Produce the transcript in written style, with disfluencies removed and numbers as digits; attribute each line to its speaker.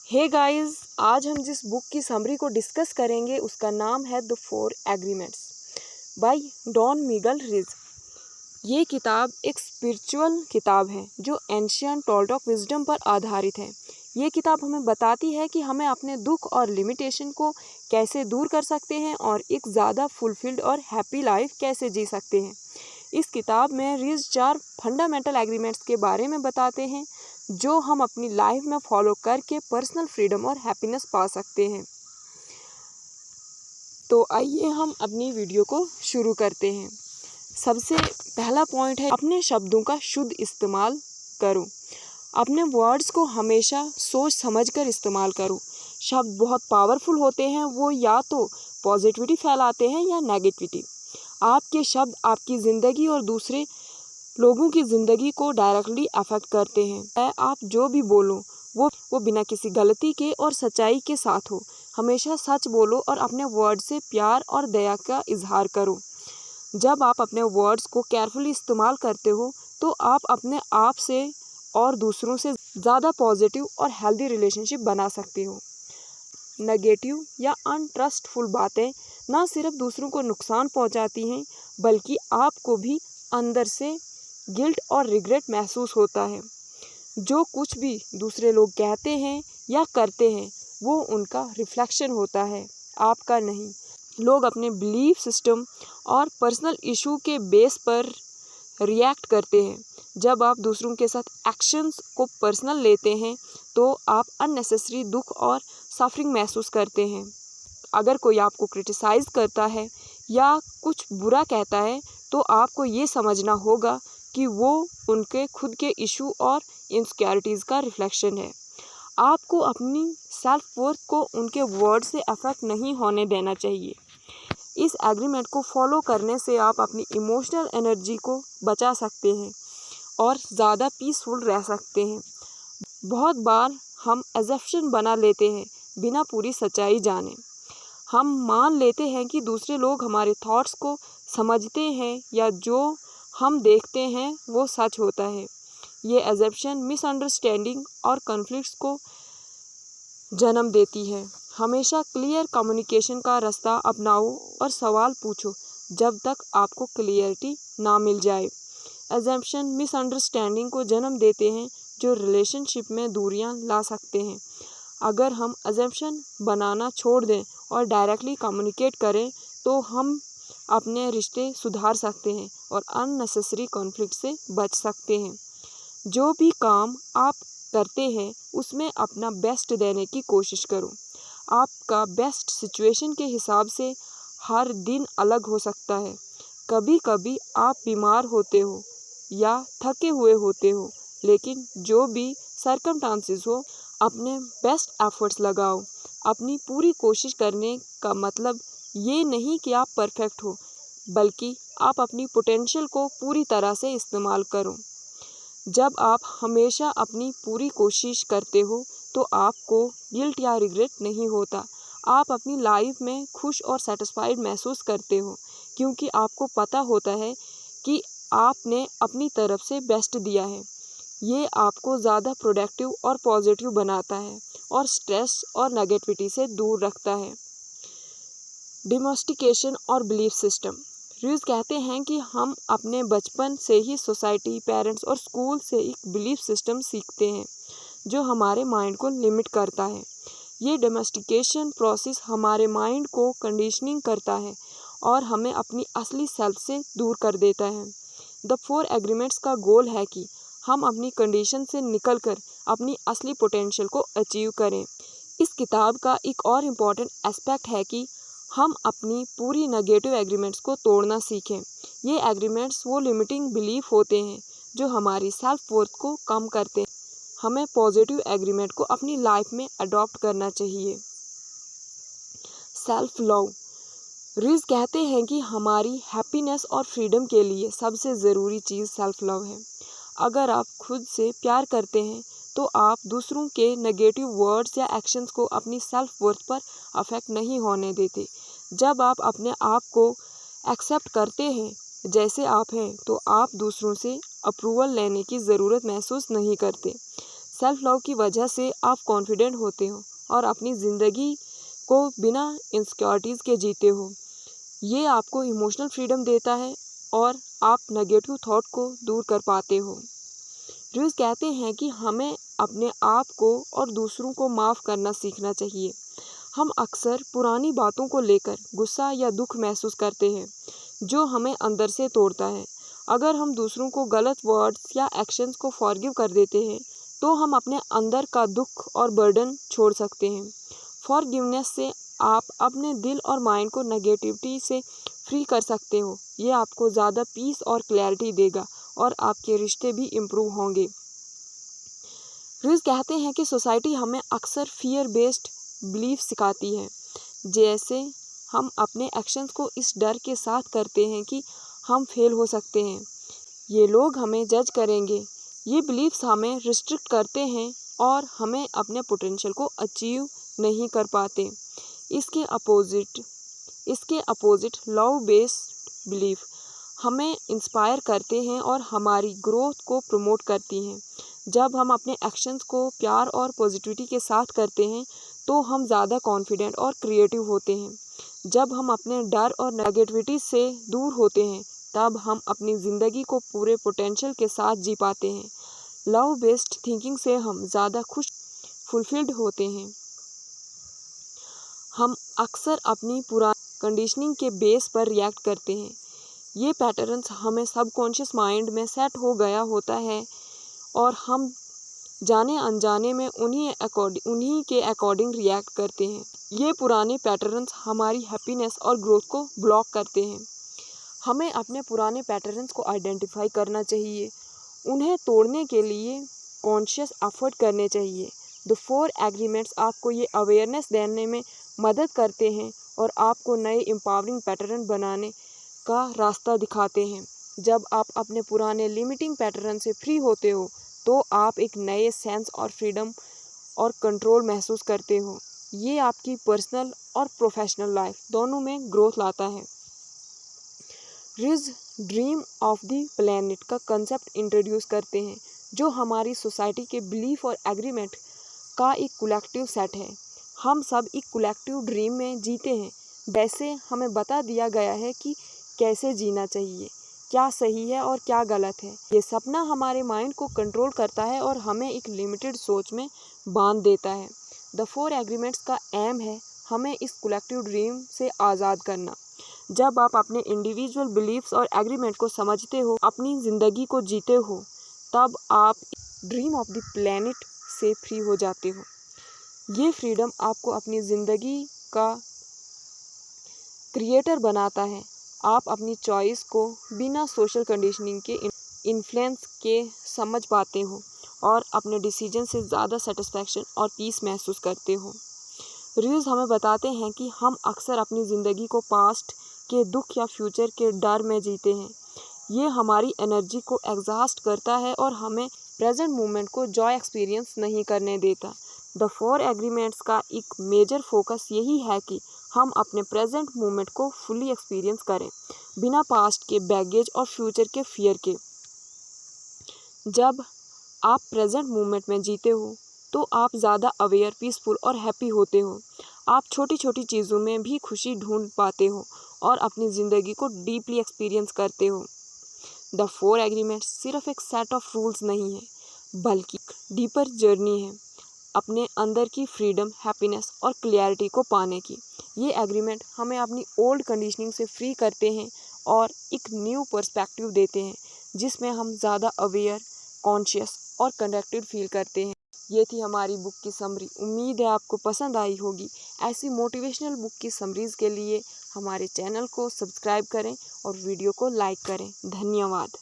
Speaker 1: Hey guys, आज हम जिस बुक की समरी को डिस्कस करेंगे उसका नाम है the 4 agreements by Don Miguel Ruiz. ये किताब एक स्पिरिचुअल किताब है जो एंशियंट टोल्टॉक विजडम पर आधारित है। ये किताब हमें बताती है कि हमें अपने दुख और लिमिटेशन को कैसे दूर कर सकते हैं और एक ज़्यादा फुलफिल्ड और हैप्पी लाइफ कैसे जी सकते हैं। इस किताब में रीज 4 फंडामेंटल एग्रीमेंट्स के बारे में बताते हैं जो हम अपनी लाइफ में फॉलो करके पर्सनल फ्रीडम और हैप्पीनेस पा सकते हैं। तो आइए हम अपनी वीडियो को शुरू करते हैं। सबसे पहला पॉइंट है अपने शब्दों का शुद्ध इस्तेमाल करो। अपने वर्ड्स को हमेशा सोच समझकर इस्तेमाल करो। शब्द बहुत पावरफुल होते हैं, वो या तो पॉजिटिविटी फैलाते हैं या नेगेटिविटी। आपके शब्द आपकी ज़िंदगी और दूसरे लोगों की ज़िंदगी को डायरेक्टली अफेक्ट करते हैं। आप जो भी बोलो वो बिना किसी गलती के और सच्चाई के साथ हो। हमेशा सच बोलो और अपने वर्ड से प्यार और दया का इजहार करो। जब आप अपने वर्ड्स को केयरफुली इस्तेमाल करते हो तो आप अपने आप से और दूसरों से ज़्यादा पॉजिटिव और हेल्दी रिलेशनशिप बना सकते हो। नेगेटिव या अनट्रस्टफुल बातें ना सिर्फ दूसरों को नुकसान पहुंचाती हैं बल्कि आपको भी अंदर से गिल्ट और रिग्रेट महसूस होता है। जो कुछ भी दूसरे लोग कहते हैं या करते हैं वो उनका रिफ्लेक्शन होता है, आपका नहीं। लोग अपने बिलीफ सिस्टम और पर्सनल इशू के बेस पर रिएक्ट करते हैं। जब आप दूसरों के साथ एक्शंस को पर्सनल लेते हैं तो आप अननेसेसरी दुख और सफरिंग महसूस करते हैं। अगर कोई आपको क्रिटिसाइज़ करता है या कुछ बुरा कहता है तो आपको ये समझना होगा कि वो उनके खुद के इशू और इनसिक्योरिटीज़ का रिफ्लेक्शन है। आपको अपनी सेल्फ वर्थ को उनके वर्ड से अफेक्ट नहीं होने देना चाहिए। इस एग्रीमेंट को फॉलो करने से आप अपनी इमोशनल एनर्जी को बचा सकते हैं और ज़्यादा पीसफुल रह सकते हैं। बहुत बार हम एजम्पशन बना लेते हैं बिना पूरी सच्चाई जाने। हम मान लेते हैं कि दूसरे लोग हमारे थॉट्स को समझते हैं या जो हम देखते हैं वो सच होता है। ये एजम्पशन मिसअंडरस्टैंडिंग और कॉन्फ्लिक्ट्स को जन्म देती है। हमेशा क्लियर कम्युनिकेशन का रास्ता अपनाओ और सवाल पूछो जब तक आपको क्लियरिटी ना मिल जाए। एजम्पशन मिसअंडरस्टैंडिंग को जन्म देते हैं जो रिलेशनशिप में दूरियां ला सकते हैं। अगर हम एजम्पशन बनाना छोड़ दें और डायरेक्टली कम्युनिकेट करें तो हम अपने रिश्ते सुधार सकते हैं और अननेसेसरी कॉन्फ्लिक्ट से बच सकते हैं। जो भी काम आप करते हैं उसमें अपना बेस्ट देने की कोशिश करो। आपका बेस्ट सिचुएशन के हिसाब से हर दिन अलग हो सकता है। कभी कभी आप बीमार होते हो या थके हुए होते हो, लेकिन जो भी सर्कमस्टांसेस हो अपने बेस्ट एफर्ट्स लगाओ। अपनी पूरी कोशिश करने का मतलब ये नहीं कि आप परफेक्ट हो, बल्कि आप अपनी पोटेंशियल को पूरी तरह से इस्तेमाल करो। जब आप हमेशा अपनी पूरी कोशिश करते हो तो आपको गिल्ट या रिग्रेट नहीं होता। आप अपनी लाइफ में खुश और सेटिस्फाइड महसूस करते हो क्योंकि आपको पता होता है कि आपने अपनी तरफ से बेस्ट दिया है। ये आपको ज़्यादा प्रोडक्टिव और पॉजिटिव बनाता है और स्ट्रेस और नेगेटिविटी से दूर रखता है। डोमेस्टिकेशन और बिलीफ सिस्टम। रीज कहते हैं कि हम अपने बचपन से ही सोसाइटी, पेरेंट्स और स्कूल से एक बिलीफ सिस्टम सीखते हैं जो हमारे माइंड को लिमिट करता है। ये डोमेस्टिकेशन प्रोसेस हमारे माइंड को कंडीशनिंग करता है और हमें अपनी असली सेल्फ से दूर कर देता है। द 4 एग्रीमेंट्स का गोल है कि हम अपनी कंडीशन से निकलकर अपनी असली पोटेंशियल को अचीव करें। इस किताब का एक और इम्पॉर्टेंट एस्पेक्ट है कि हम अपनी पूरी नेगेटिव एग्रीमेंट्स को तोड़ना सीखें। ये एग्रीमेंट्स वो लिमिटिंग बिलीफ होते हैं जो हमारी सेल्फ वर्थ को कम करते हैं। हमें पॉजिटिव एग्रीमेंट को अपनी लाइफ में अडॉप्ट करना चाहिए। Self love. रीज कहते हैं कि हमारी हैप्पीनेस और फ्रीडम के लिए सबसे ज़रूरी चीज़ सेल्फ लव है। अगर आप खुद से प्यार करते हैं तो आप दूसरों के नेगेटिव वर्ड्स या एक्शंस को अपनी सेल्फ वर्थ पर अफेक्ट नहीं होने देते। जब आप अपने आप को एक्सेप्ट करते हैं जैसे आप हैं तो आप दूसरों से अप्रूवल लेने की ज़रूरत महसूस नहीं करते। सेल्फ लव की वजह से आप कॉन्फिडेंट होते हो और अपनी ज़िंदगी को बिना इनसिक्योरिटीज़ के जीते हो। ये आपको इमोशनल फ्रीडम देता है और आप नेगेटिव थॉट को दूर कर पाते हो। रूज कहते हैं कि हमें अपने आप को और दूसरों को माफ़ करना सीखना चाहिए। हम अक्सर पुरानी बातों को लेकर गुस्सा या दुख महसूस करते हैं जो हमें अंदर से तोड़ता है। अगर हम दूसरों को गलत वर्ड्स या एक्शंस को फॉरगिव कर देते हैं तो हम अपने अंदर का दुख और बर्डन छोड़ सकते हैं। फॉरगिवनेस से आप अपने दिल और माइंड को नेगेटिविटी से फ्री कर सकते हो। ये आपको ज़्यादा पीस और क्लैरिटी देगा और आपके रिश्ते भी इम्प्रूव होंगे। रूज कहते हैं कि सोसाइटी हमें अक्सर फियर बेस्ड बिलीफ सिखाती है, जैसे हम अपने एक्शंस को इस डर के साथ करते हैं कि हम फेल हो सकते हैं, ये लोग हमें जज करेंगे। ये बिलीफ्स हमें रिस्ट्रिक्ट करते हैं और हमें अपने पोटेंशियल को अचीव नहीं कर पाते। इसके अपोजिट लव बेस्ड बिलीफ हमें इंस्पायर करते हैं और हमारी ग्रोथ को प्रमोट करती हैं। जब हम अपने एक्शंस को प्यार और पॉजिटिविटी के साथ करते हैं तो हम ज़्यादा कॉन्फिडेंट और क्रिएटिव होते हैं। जब हम अपने डर और नेगेटिविटी से दूर होते हैं तब हम अपनी ज़िंदगी को पूरे पोटेंशियल के साथ जी पाते हैं। लव बेस्ड थिंकिंग से हम ज़्यादा खुश फुलफिल्ड होते हैं। हम अक्सर अपनी पुरानी कंडीशनिंग के बेस पर रिएक्ट करते हैं। ये पैटर्न्स हमें सबकॉन्शियस माइंड में सेट हो गया होता है और हम जाने अनजाने में उन्हीं के अकॉर्डिंग रिएक्ट करते हैं। ये पुराने पैटर्न्स हमारी हैप्पीनेस और ग्रोथ को ब्लॉक करते हैं। हमें अपने पुराने पैटर्न्स को आइडेंटिफाई करना चाहिए, उन्हें तोड़ने के लिए कॉन्शियस एफर्ट करने चाहिए। द 4 एग्रीमेंट्स आपको ये अवेयरनेस देने में मदद करते हैं और आपको नए एम्पावरिंग पैटर्न बनाने का रास्ता दिखाते हैं। जब आप अपने पुराने लिमिटिंग पैटर्न से फ्री होते हो तो आप एक नए सेंस और फ्रीडम और कंट्रोल महसूस करते हो। ये आपकी पर्सनल और प्रोफेशनल लाइफ दोनों में ग्रोथ लाता है। Ridge dream of the planet का कंसेप्ट इंट्रोड्यूस करते हैं जो हमारी सोसाइटी के बिलीफ और एग्रीमेंट का एक कलेक्टिव सेट है। हम सब एक कलेक्टिव ड्रीम में जीते हैं, जैसे हमें बता दिया गया है कि कैसे जीना चाहिए, क्या सही है और क्या गलत है। ये सपना हमारे माइंड को कंट्रोल करता है और हमें एक लिमिटेड सोच में बांध देता है। द 4 एग्रीमेंट्स का एम है हमें इस कलेक्टिव ड्रीम से आज़ाद करना। जब आप अपने इंडिविजुअल बिलीफ्स और एग्रीमेंट को समझते हो, अपनी ज़िंदगी को जीते हो, तब आप ड्रीम ऑफ द प्लैनेट से फ्री हो जाते हो। ये फ्रीडम आपको अपनी ज़िंदगी का क्रिएटर बनाता है। आप अपनी चॉइस को बिना सोशल कंडीशनिंग के इन्फ्लुएंस के समझ पाते हो और अपने डिसीजन से ज़्यादा सेटिस्फैक्शन और पीस महसूस करते हो। रिव्यूज़ हमें बताते हैं कि हम अक्सर अपनी ज़िंदगी को पास्ट के दुख या फ्यूचर के डर में जीते हैं। ये हमारी एनर्जी को एग्जॉस्ट करता है और हमें प्रेजेंट मोमेंट को जॉय एक्सपीरियंस नहीं करने देता। द 4 एग्रीमेंट्स का एक मेजर फोकस यही है कि हम अपने प्रेजेंट मोमेंट को फुली एक्सपीरियंस करें, बिना पास्ट के बैगेज और फ्यूचर के फियर के। जब आप प्रेजेंट मोमेंट में जीते हो तो आप ज़्यादा अवेयर, पीसफुल और हैप्पी होते हो। आप छोटी छोटी चीज़ों में भी खुशी ढूंढ पाते हो और अपनी ज़िंदगी को डीपली एक्सपीरियंस करते हो। द 4 एग्रीमेंट्स सिर्फ एक सेट ऑफ रूल्स नहीं है, बल्कि डीपर जर्नी है अपने अंदर की फ्रीडम, हैप्पीनेस और क्लैरिटी को पाने की। ये एग्रीमेंट हमें अपनी ओल्ड कंडीशनिंग से फ्री करते हैं और एक न्यू पर्सपेक्टिव देते हैं जिसमें हम ज़्यादा अवेयर, कॉन्शियस और कनेक्टेड फील करते हैं। ये थी हमारी बुक की समरी। उम्मीद है आपको पसंद आई होगी। ऐसी मोटिवेशनल बुक की समरीज़ के लिए हमारे चैनल को सब्सक्राइब करें और वीडियो को लाइक करें। धन्यवाद।